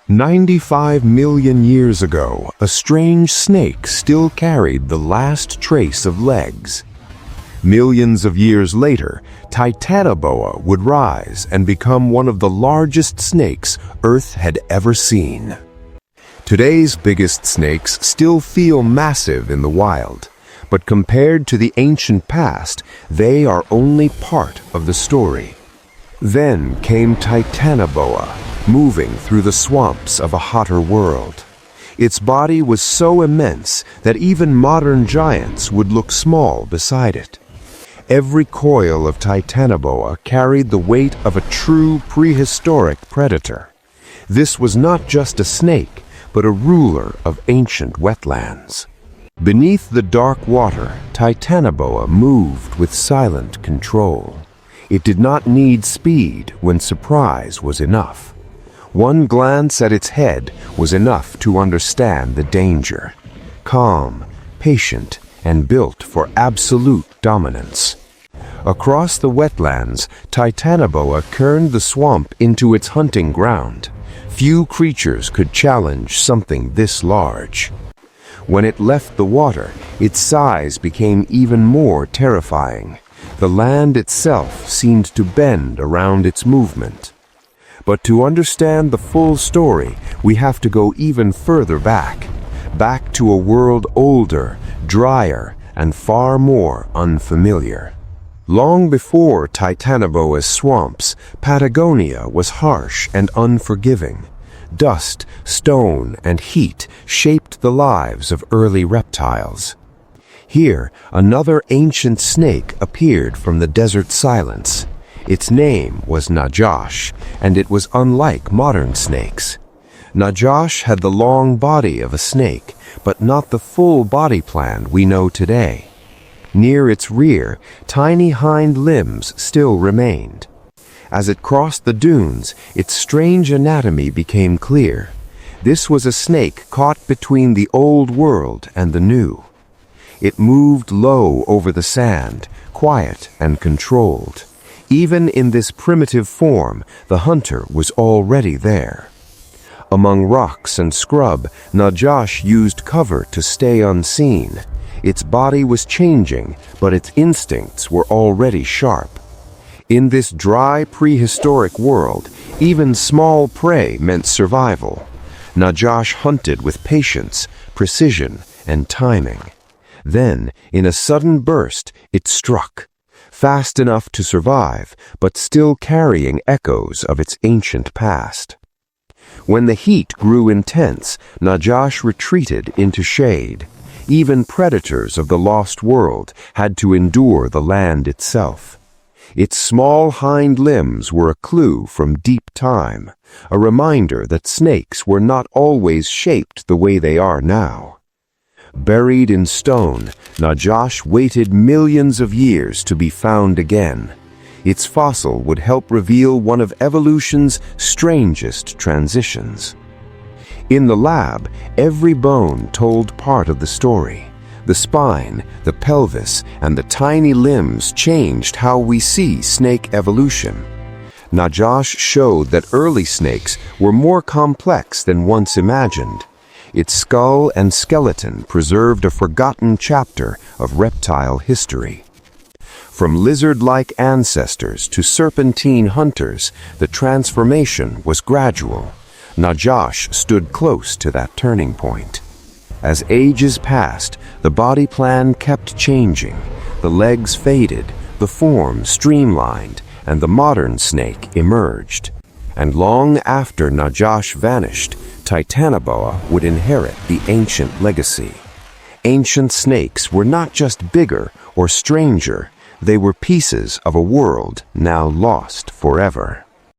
95 million years ago, a strange snake still carried the last trace of legs. Millions of years later, Titanoboa would rise and become one of the largest snakes Earth had ever seen. Today's biggest snakes still feel massive in the wild, but compared to the ancient past, they are only part of the story. Then came Titanoboa, moving through the swamps of a hotter world. Its body was so immense that even modern giants would look small beside it. Every coil of Titanoboa carried the weight of a true prehistoric predator. This was not just a snake, but a ruler of ancient wetlands. Beneath the dark water, Titanoboa moved with silent control. It did not need speed when surprise was enough. One glance at its head was enough to understand the danger. Calm, patient, and built for absolute dominance. Across the wetlands, Titanoboa turned the swamp into its hunting ground. Few creatures could challenge something this large. When it left the water, its size became even more terrifying. The land itself seemed to bend around its movement. But to understand the full story, we have to go even further back to a world older, drier, and far more unfamiliar. Long before Titanoboa's swamps, Patagonia was harsh and unforgiving. Dust, stone, and heat shaped the lives of early reptiles. Here, another ancient snake appeared from the desert silence. Its name was Najash, and it was unlike modern snakes. Najash had the long body of a snake, but not the full body plan we know today. Near its rear, tiny hind limbs still remained. As it crossed the dunes, its strange anatomy became clear. This was a snake caught between the old world and the new. It moved low over the sand, quiet and controlled. Even in this primitive form, the hunter was already there. Among rocks and scrub, Najash used cover to stay unseen. Its body was changing, but its instincts were already sharp. In this dry, prehistoric world, even small prey meant survival. Najash hunted with patience, precision, and timing. Then, in a sudden burst, it struck. Fast enough to survive, but still carrying echoes of its ancient past. When the heat grew intense, Najash retreated into shade. Even predators of the lost world had to endure the land itself. Its small hind limbs were a clue from deep time, a reminder that snakes were not always shaped the way they are now. Buried in stone, Najash waited millions of years to be found again. Its fossil would help reveal one of evolution's strangest transitions. In the lab, every bone told part of the story. The spine, the pelvis, and the tiny limbs changed how we see snake evolution. Najash showed that early snakes were more complex than once imagined. Its skull and skeleton preserved a forgotten chapter of reptile history. From lizard-like ancestors to serpentine hunters, the transformation was gradual. Najash stood close to that turning point. As ages passed, the body plan kept changing. The legs faded, the form streamlined, and the modern snake emerged. And long after Najash vanished, Titanoboa would inherit the ancient legacy. Ancient snakes were not just bigger or stranger, they were pieces of a world now lost forever.